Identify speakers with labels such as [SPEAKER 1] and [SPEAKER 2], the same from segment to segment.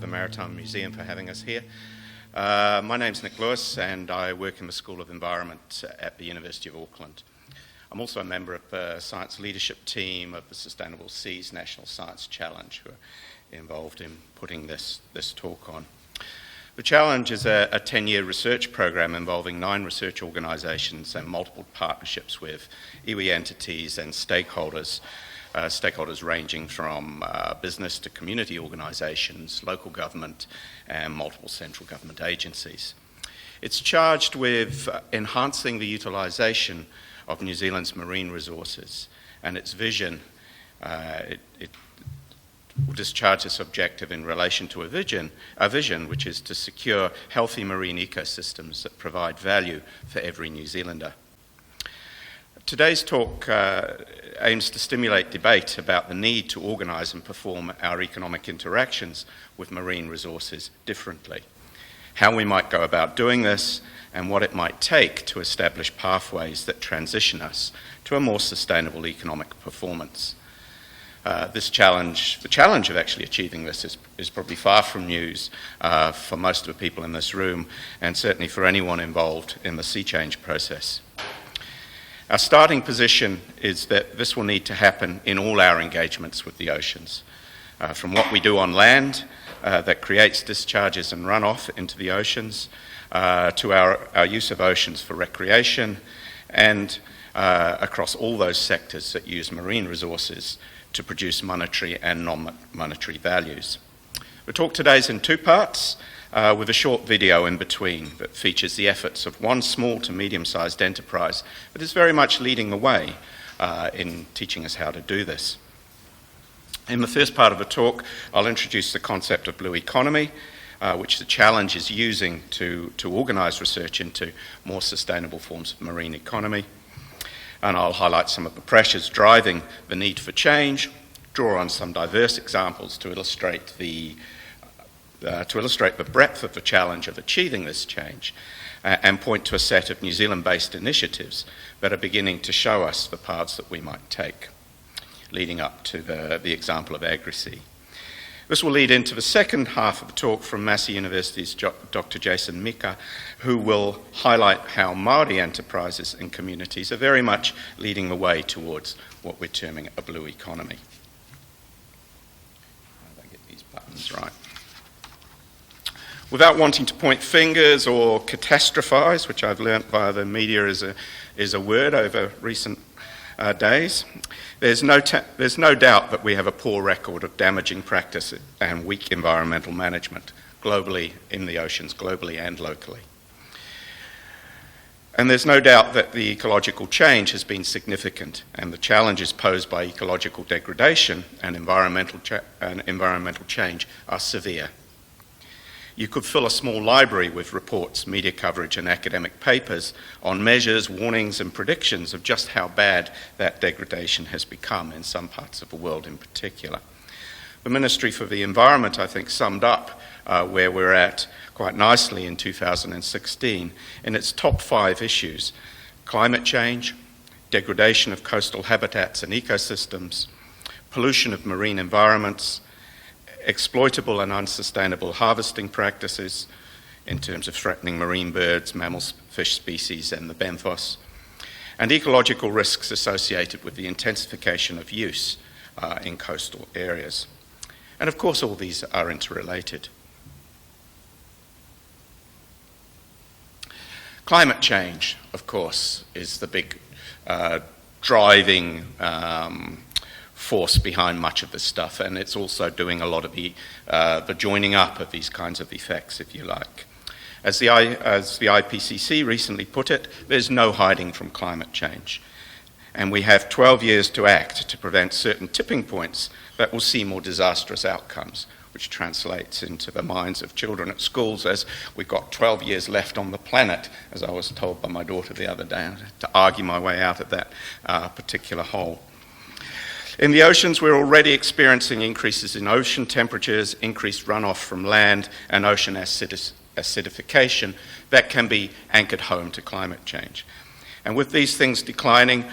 [SPEAKER 1] the Maritime Museum for having us here. My name's Nick Lewis and I work in the School of Environment at the University of Auckland. I'm also a member of the science leadership team of the Sustainable Seas National Science Challenge, who are involved in putting this talk on. The challenge is a 10-year research program involving 9 research organisations and multiple partnerships with iwi entities and stakeholders, stakeholders ranging from business to community organisations, local government and multiple central government agencies. It's charged with enhancing the utilisation of New Zealand's marine resources, and its vision, it will discharge this objective in relation to a vision which is to secure healthy marine ecosystems that provide value for every New Zealander. Today's talk aims to stimulate debate about the need to organise and perform our economic interactions with marine resources differently, how we might go about doing this, and what it might take to establish pathways that transition us to a more sustainable economic performance. The challenge of actually achieving this is probably far from news for most of the people in this room, and certainly for anyone involved in the sea change process. Our starting position is that this will need to happen in all our engagements with the oceans, from what we do on land that creates discharges and runoff into the oceans, to our use of oceans for recreation, and across all those sectors that use marine resources to produce monetary and non-monetary values. The talk today is in 2 parts, with a short video in between that features the efforts of one small to medium-sized enterprise that is very much leading the way in teaching us how to do this. In the first part of the talk, I'll introduce the concept of blue economy, which the challenge is using to organise research into more sustainable forms of marine economy. And I'll highlight some of the pressures driving the need for change, draw on some diverse examples to illustrate the breadth of the challenge of achieving this change, and point to a set of New Zealand-based initiatives that are beginning to show us the paths that we might take, leading up to the example of Agri-Sea. This will lead into the second half of the talk from Massey University's Dr. Jason Mika, who will highlight how Māori enterprises and communities are very much leading the way towards what we're terming a blue economy. How do I get these buttons right? Without wanting to point fingers or catastrophise, which I've learnt via the media is a word over recent days, there's no doubt that we have a poor record of damaging practice and weak environmental management globally, in the oceans, globally and locally. And there's no doubt that the ecological change has been significant, and the challenges posed by ecological degradation and environmental change are severe. You could fill a small library with reports, media coverage and academic papers on measures, warnings and predictions of just how bad that degradation has become in some parts of the world in particular. The Ministry for the Environment, I think, summed up where we're at quite nicely in 2016 in its top 5 issues: climate change, degradation of coastal habitats and ecosystems, pollution of marine environments, exploitable and unsustainable harvesting practices in terms of threatening marine birds, mammals, fish species and the benthos, and ecological risks associated with the intensification of use in coastal areas. And of course all these are interrelated. Climate change, of course, is the big driving force behind much of this stuff, and it's also doing a lot of the joining up of these kinds of effects, if you like. As the IPCC recently put it, there's no hiding from climate change, and we have 12 years to act to prevent certain tipping points that will see more disastrous outcomes, which translates into the minds of children at schools as we've got 12 years left on the planet, as I was told by my daughter the other day, to argue my way out of that particular hole. In the oceans, we're already experiencing increases in ocean temperatures, increased runoff from land, and ocean acidification that can be anchored home to climate change. And with these things declining,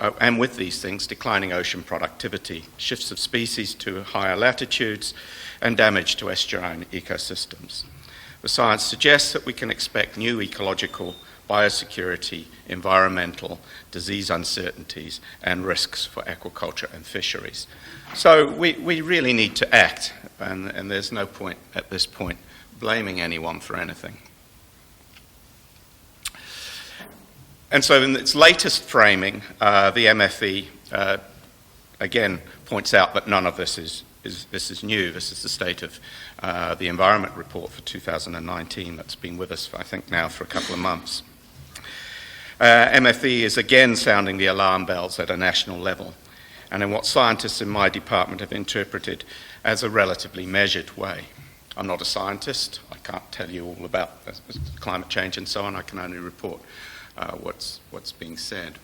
[SPEAKER 1] ocean productivity, shifts of species to higher latitudes, and damage to estuarine ecosystems. The science suggests that we can expect new ecological, biosecurity, environmental, disease uncertainties, and risks for aquaculture and fisheries. So we really need to act, and there's no point at this point blaming anyone for anything. And so in its latest framing, the MFE again points out that none of this is new. This is the state of the Environment Report for 2019 that's been with us, I think, now for a couple of months. MFE is again sounding the alarm bells at a national level, and in what scientists in my department have interpreted as a relatively measured way. I'm not a scientist. I can't tell you all about climate change and so on. I can only report what's being said.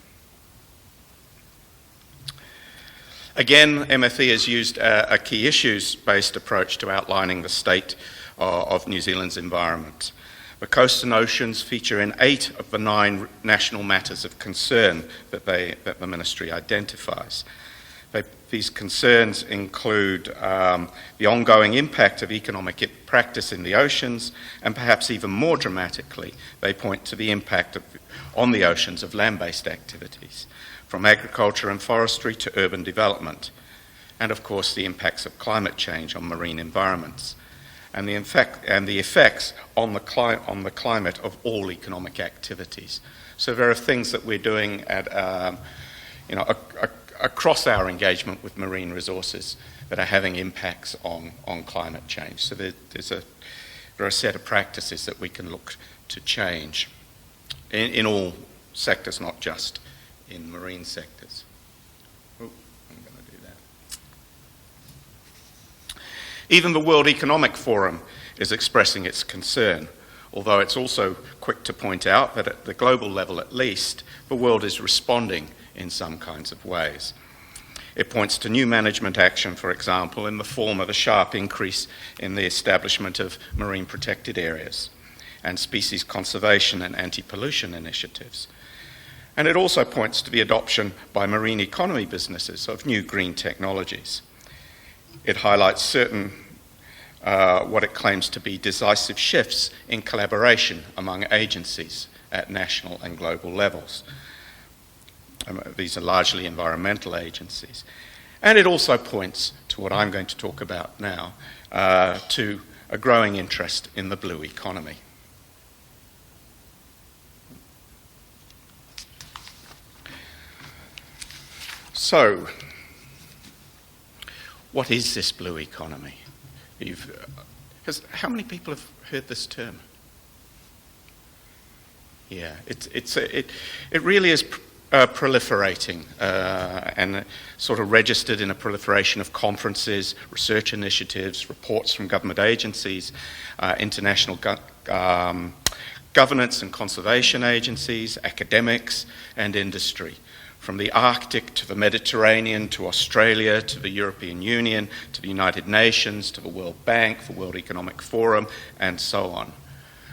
[SPEAKER 1] Again, MFE has used a key issues-based approach to outlining the state of New Zealand's environment. The coasts and oceans feature in 8 of the 9 national matters of concern that the Ministry identifies. These concerns include the ongoing impact of economic practice in the oceans, and perhaps even more dramatically, they point to the impact on the oceans of land-based activities, from agriculture and forestry to urban development, and of course the impacts of climate change on marine environments, and the effects on the climate of all economic activities. So there are things that we're doing at across our engagement with marine resources that are having impacts on climate change. So there are a set of practices that we can look to change in all sectors, not just in marine sectors. Oh, I'm going to do that. Even the World Economic Forum is expressing its concern, although it's also quick to point out that at the global level at least, the world is responding in some kinds of ways. It points to new management action, for example, in the form of a sharp increase in the establishment of marine protected areas and species conservation and anti-pollution initiatives. And it also points to the adoption by marine economy businesses of new green technologies. It highlights certain, what it claims to be decisive shifts in collaboration among agencies at national and global levels. These are largely environmental agencies. And it also points to what I'm going to talk about now, to a growing interest in the blue economy. So, what is this blue economy? How many people have heard this term? Yeah, it really is proliferating and sort of registered in a proliferation of conferences, research initiatives, reports from government agencies, international governance and conservation agencies, academics, and industry. From the Arctic to the Mediterranean to Australia to the European Union to the United Nations to the World Bank, the World Economic Forum, and so on.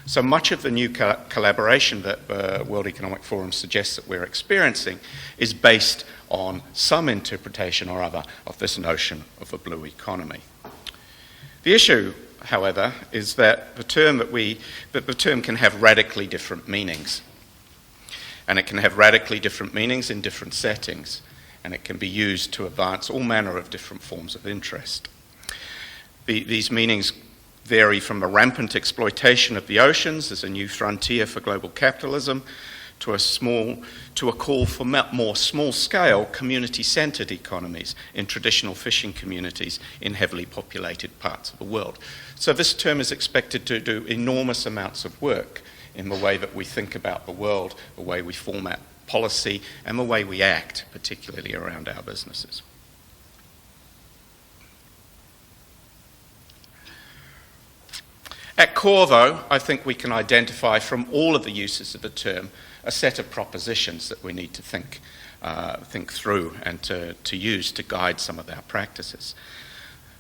[SPEAKER 1] So much of the new collaboration that the World Economic Forum suggests that we're experiencing is based on some interpretation or other of this notion of the blue economy. The issue, however, is that the term can have radically different meanings. And it can have radically different meanings in different settings, and it can be used to advance all manner of different forms of interest. These meanings vary from the rampant exploitation of the oceans as a new frontier for global capitalism to a call for more small-scale, community-centred economies in traditional fishing communities in heavily populated parts of the world. So this term is expected to do enormous amounts of work in the way that we think about the world, the way we format policy, and the way we act, particularly around our businesses. At core, though, I think we can identify from all of the uses of the term a set of propositions that we need to think through and to use to guide some of our practices.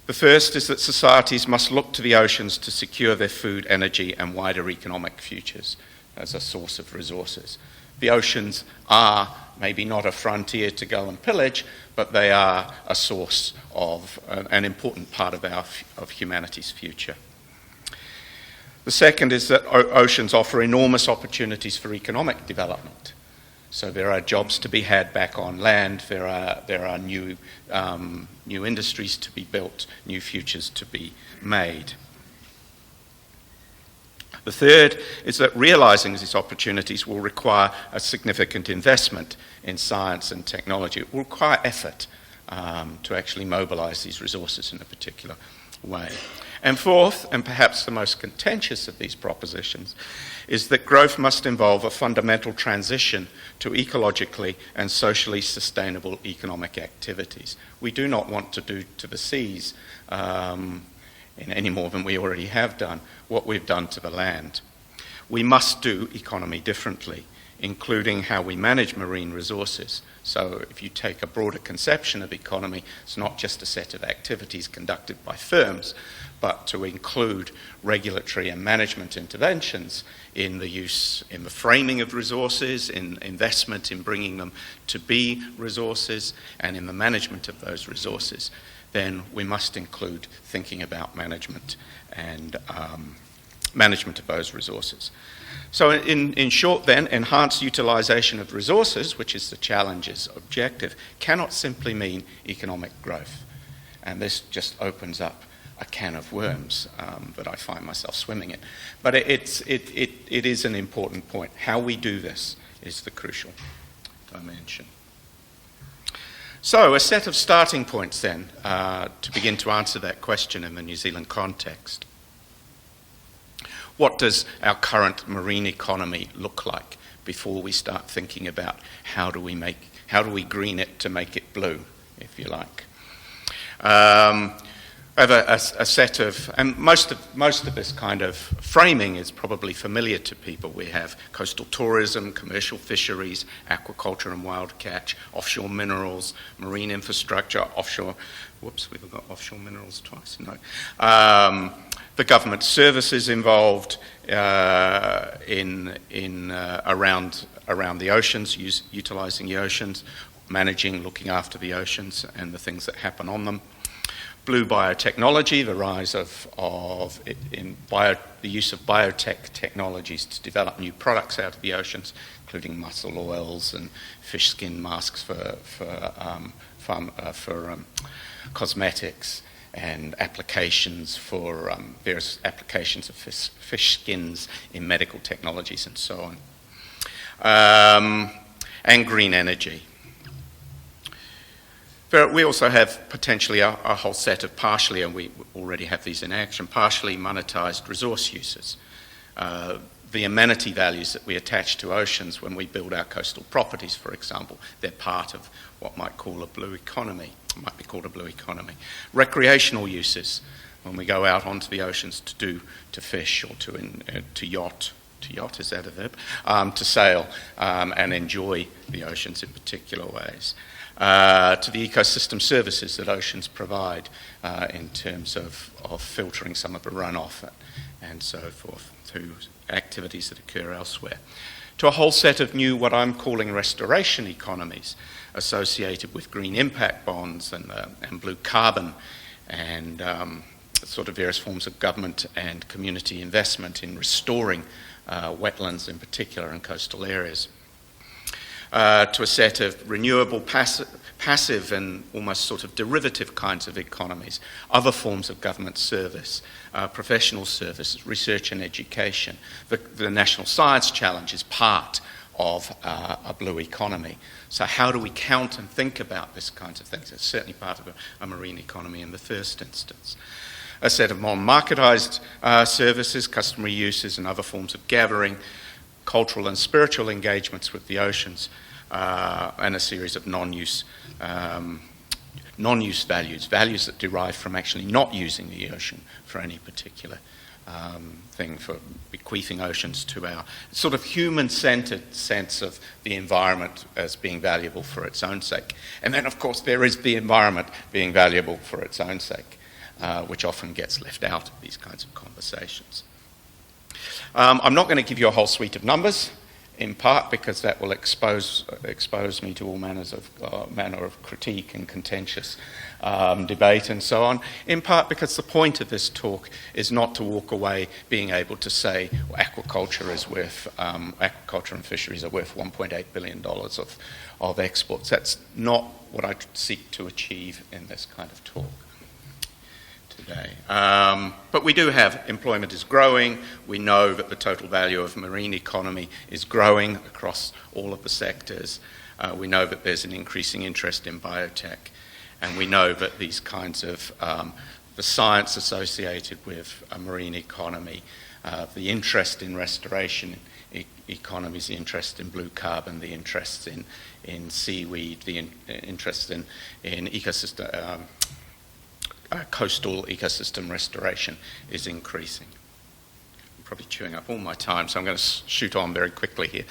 [SPEAKER 1] The first is that societies must look to the oceans to secure their food, energy, and wider economic futures as a source of resources. The oceans are maybe not a frontier to go and pillage, but they are a source of an important part of humanity's future. The second is that oceans offer enormous opportunities for economic development. So there are jobs to be had back on land, there are new industries to be built, new futures to be made. The third is that realising these opportunities will require a significant investment in science and technology. It will require effort to actually mobilise these resources in a particular way. And fourth, and perhaps the most contentious of these propositions, is that growth must involve a fundamental transition to ecologically and socially sustainable economic activities. We do not want to do to the seas in any more than we already have done what we've done to the land. We must do economy differently, including how we manage marine resources. So if you take a broader conception of economy, it's not just a set of activities conducted by firms, but to include regulatory and management interventions in the use, in the framing of resources, in investment in bringing them to be resources, and in the management of those resources, then we must include thinking about management and management of those resources. So in short then, enhanced utilisation of resources, which is the challenge's objective, cannot simply mean economic growth. And this just opens up a can of worms that I find myself swimming in. But it is an important point. How we do this is the crucial dimension. So a set of starting points then to begin to answer that question in the New Zealand context. What does our current marine economy look like before we start thinking about how do we green it to make it blue, if you like? I have a set of, and most of this kind of framing is probably familiar to people. We have coastal tourism, commercial fisheries, aquaculture and wild catch, offshore minerals, marine infrastructure, offshore, whoops, we've got offshore minerals twice, no. The government services involved around the oceans, utilising the oceans, managing, looking after the oceans and the things that happen on them. Blue biotechnology, the rise of the use of biotech technologies to develop new products out of the oceans, including mussel oils and fish skin masks for cosmetics, and applications for various applications of fish skins in medical technologies and so on, and green energy. We also have potentially a whole set of partially, and we already have these in action, partially monetised resource uses. The amenity values that we attach to oceans when we build our coastal properties, for example, they're part of what might be called a blue economy. Recreational uses, when we go out onto the oceans to fish or to yacht. To yacht, is that a verb? To sail and enjoy the oceans in particular ways. To the ecosystem services that oceans provide in terms of filtering some of the runoff and so forth, to activities that occur elsewhere. To a whole set of new, what I'm calling restoration economies, associated with green impact bonds and blue carbon and sort of various forms of government and community investment in restoring wetlands in particular and coastal areas. To a set of renewable passive and almost sort of derivative kinds of economies, other forms of government service, professional services, research and education. The National Science Challenge is part of a blue economy. So how do we count and think about this kinds of things? It's certainly part of a marine economy in the first instance. A set of more marketised services, customary uses and other forms of gathering, cultural and spiritual engagements with the oceans, and a series of non-use values that derive from actually not using the ocean for any particular thing, for bequeathing oceans to our sort of human-centred sense of the environment as being valuable for its own sake. And then, of course, there is the environment being valuable for its own sake, which often gets left out of these kinds of conversations. I'm not going to give you a whole suite of numbers in part because that will expose me to all manner of critique and contentious debate and so on, in part because the point of this talk is not to walk away being able to say aquaculture and fisheries are worth $1.8 billion of exports. That's not what I seek to achieve in this kind of talk today. But we do have, employment is growing. We know that the total value of marine economy is growing across all of the sectors. We know that there's an increasing interest in biotech. And we know that these kinds of, the science associated with a marine economy, the interest in restoration economies, the interest in blue carbon, the interest in seaweed, the interest in ecosystem, coastal ecosystem restoration is increasing. I'm probably chewing up all my time, so I'm going to shoot on very quickly here.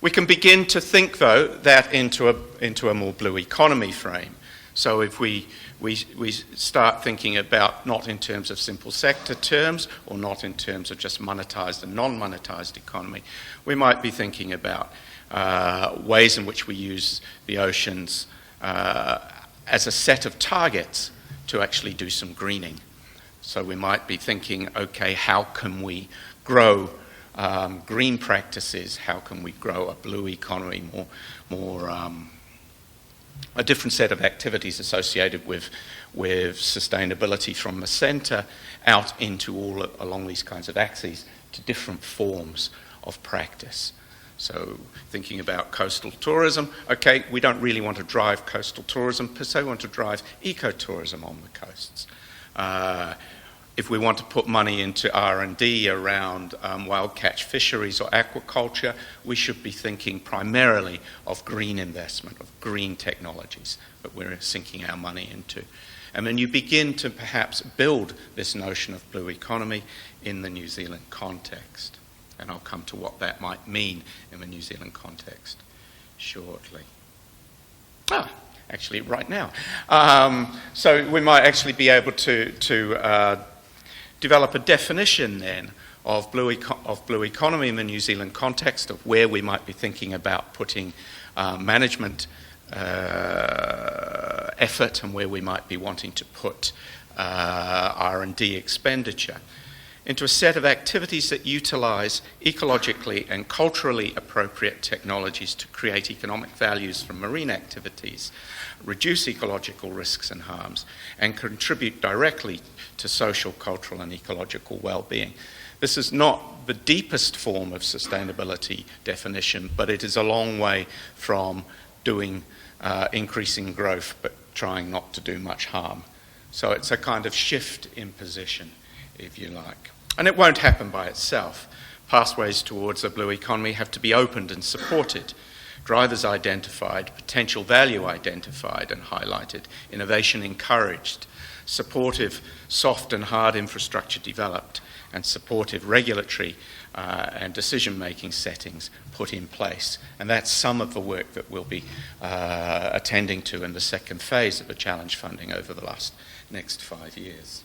[SPEAKER 1] We can begin to think, though, that into a more blue economy frame. So if we start thinking about not in terms of simple sector terms or not in terms of just monetised and non-monetised economy, we might be thinking about ways in which we use the oceans as a set of targets to actually do some greening. So we might be thinking, okay, how can we grow green practices? How can we grow a blue economy, a different set of activities associated with sustainability from the centre out into all along these kinds of axes to different forms of practice. So thinking about coastal tourism, okay, we don't really want to drive coastal tourism per se, we want to drive ecotourism on the coasts. If we want to put money into R&D around wild catch fisheries or aquaculture, we should be thinking primarily of green investment, of green technologies that we're sinking our money into. And then you begin to perhaps build this notion of blue economy in the New Zealand context. And I'll come to what that might mean in the New Zealand context shortly. Actually right now. So we might actually be able to develop a definition then of blue economy in the New Zealand context, of where we might be thinking about putting management effort and where we might be wanting to put R&D expenditure into a set of activities that utilise ecologically and culturally appropriate technologies to create economic values from marine activities, reduce ecological risks and harms, and contribute directly to social, cultural and ecological well-being. This is not the deepest form of sustainability definition, but it is a long way from doing increasing growth but trying not to do much harm. So it's a kind of shift in position, if you like. And it won't happen by itself. Pathways towards a blue economy have to be opened and supported. Drivers identified, potential value identified and highlighted, innovation encouraged, supportive soft and hard infrastructure developed, and supportive regulatory and decision-making settings put in place. And that's some of the work that we'll be attending to in the second phase of the challenge funding over the next 5 years.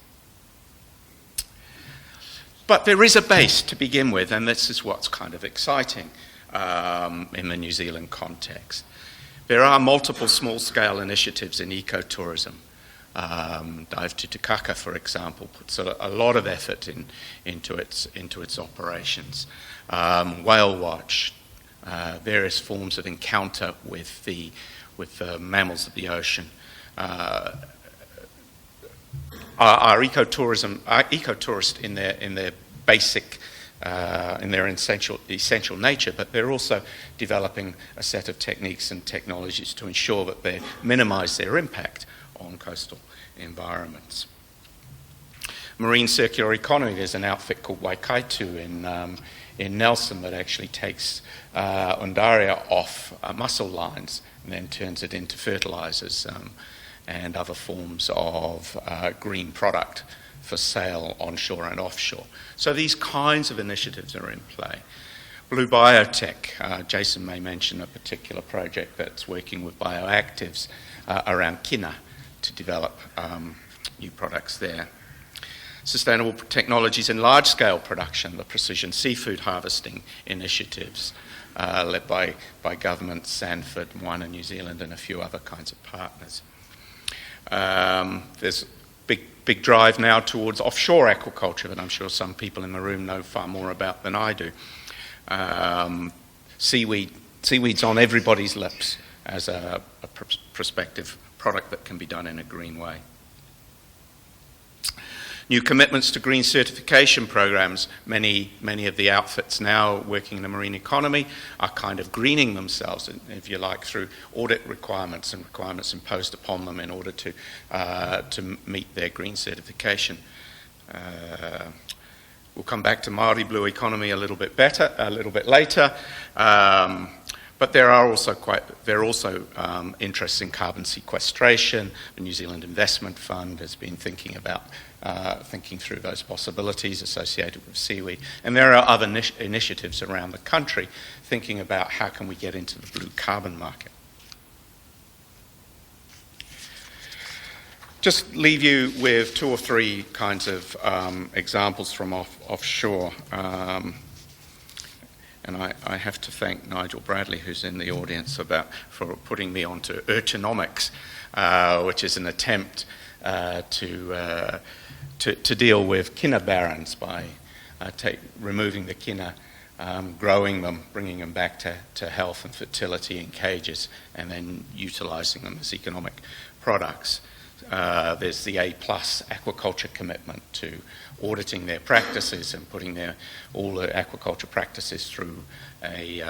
[SPEAKER 1] But there is a base to begin with, and this is what's kind of exciting in the New Zealand context. There are multiple small-scale initiatives in ecotourism. Dive to Tukaka, for example, puts a lot of effort into its operations. Whale watch, various forms of encounter with the mammals of the ocean. Are ecotourists in their basic, in their essential nature, but they're also developing a set of techniques and technologies to ensure that they minimise their impact on coastal environments. Marine circular economy, there's an outfit called Waikaitu in Nelson that actually takes Undaria off mussel lines and then turns it into fertilisers and other forms of green product for sale onshore and offshore. So these kinds of initiatives are in play. Blue biotech, Jason may mention a particular project that's working with bioactives around kina to develop new products there. Sustainable technologies in large-scale production, the precision seafood harvesting initiatives led by government, Sanfords, Moana New Zealand, and a few other kinds of partners. There's big drive now towards offshore aquaculture that I'm sure some people in the room know far more about than I do. Seaweed's on everybody's lips as a prospective product that can be done in a green way. New commitments to green certification programs. Many of the outfits now working in the marine economy are kind of greening themselves, if you like, through audit requirements and requirements imposed upon them in order to meet their green certification. We'll come back to Māori blue economy a little bit later. But there are also interests in carbon sequestration. The New Zealand Investment Fund has been thinking through those possibilities associated with seaweed. And there are other initiatives around the country thinking about how can we get into the blue carbon market. Just leave you with 2 or 3 kinds of examples from offshore. And I have to thank Nigel Bradley, who's in the audience, for putting me onto urchinomics, which is an attempt to deal with kina barons by removing the kina, growing them, bringing them back to health and fertility in cages, and then utilising them as economic products. There's the A+ aquaculture commitment to auditing their practices and putting all the aquaculture practices through a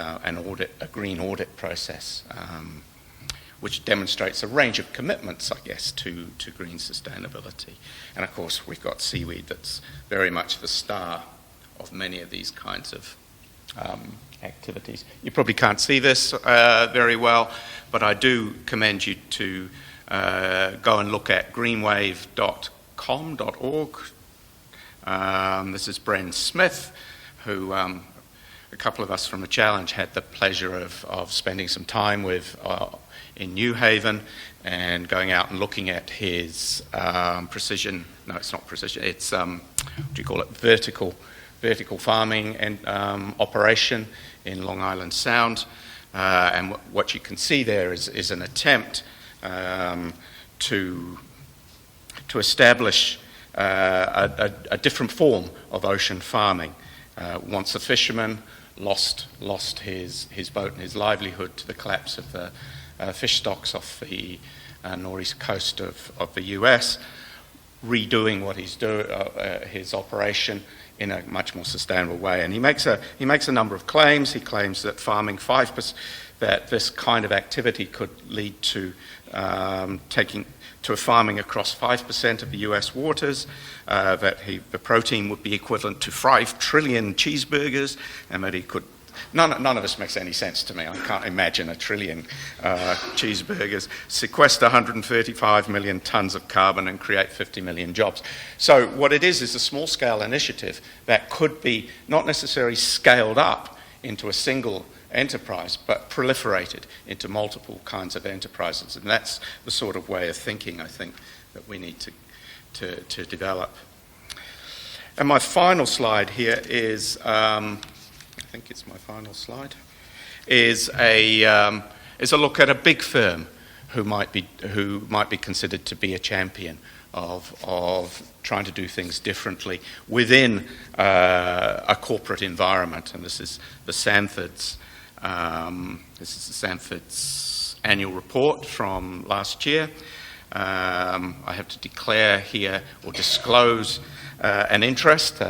[SPEAKER 1] green audit process, which demonstrates a range of commitments, I guess, to green sustainability. And of course, we've got seaweed that's very much the star of many of these kinds of activities. You probably can't see this very well, but I do commend you to go and look at greenwave.com.org. This is Bren Smith, who a couple of us from the Challenge had the pleasure of spending some time with in New Haven and going out and looking at his vertical farming and operation in Long Island Sound. And what you can see there is an attempt to establish a different form of ocean farming. Once a fisherman lost his boat and his livelihood to the collapse of the fish stocks off the northeast coast of the US, redoing what he's doing, his operation in a much more sustainable way. And he makes a number of claims. He claims that farming 5%, that this kind of activity could lead to farming across 5% of the US waters, that the protein would be equivalent to 5 trillion cheeseburgers, and that he could. None of this makes any sense to me. I can't imagine 1 trillion cheeseburgers, sequester 135 million tons of carbon and create 50 million jobs. So what it is a small-scale initiative that could be not necessarily scaled up into a single enterprise, but proliferated into multiple kinds of enterprises. And that's the sort of way of thinking, I think, that we need to develop. And my final slide here is, I think it's my final slide, is a look at a big firm who might be considered to be a champion of trying to do things differently within a corporate environment. And this is the Sanfords. This is the Sanfords annual report from last year. I have to declare here or disclose an interest.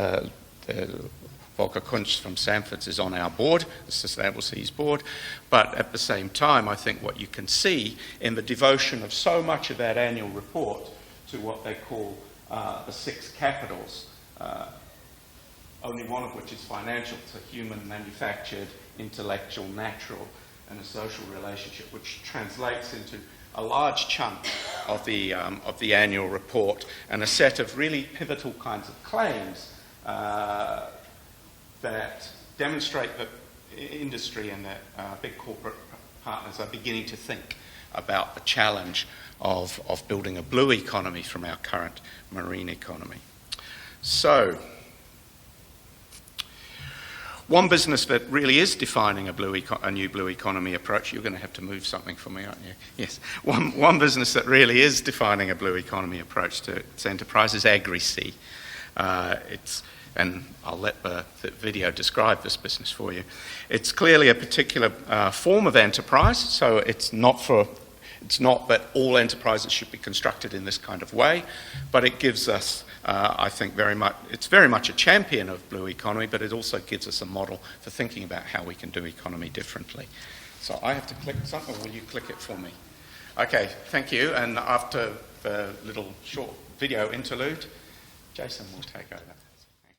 [SPEAKER 1] Volker Kunz from Sanfords is on our board, the Sustainable Seas board, but at the same time, I think what you can see in the devotion of so much of that annual report to what they call the 6 capitals, only one of which is financial, so human, manufactured, intellectual, natural, and a social relationship, which translates into a large chunk of the annual report and a set of really pivotal kinds of claims that demonstrate that industry and that big corporate partners are beginning to think about the challenge of building a blue economy from our current marine economy. So, one business that really is defining a new blue economy approach, you're going to have to move something for me, aren't you? Yes. One business that really is defining a blue economy approach to its enterprise is Agri-C. And I'll let the video describe this business for you. It's clearly a particular form of enterprise, so it's not that all enterprises should be constructed in this kind of way, but it gives us, I think, it's very much a champion of blue economy, but it also gives us a model for thinking about how we can do economy differently. So I have to click something, or will you click it for me? Okay, thank you, and after the little short video interlude, Jason will take over.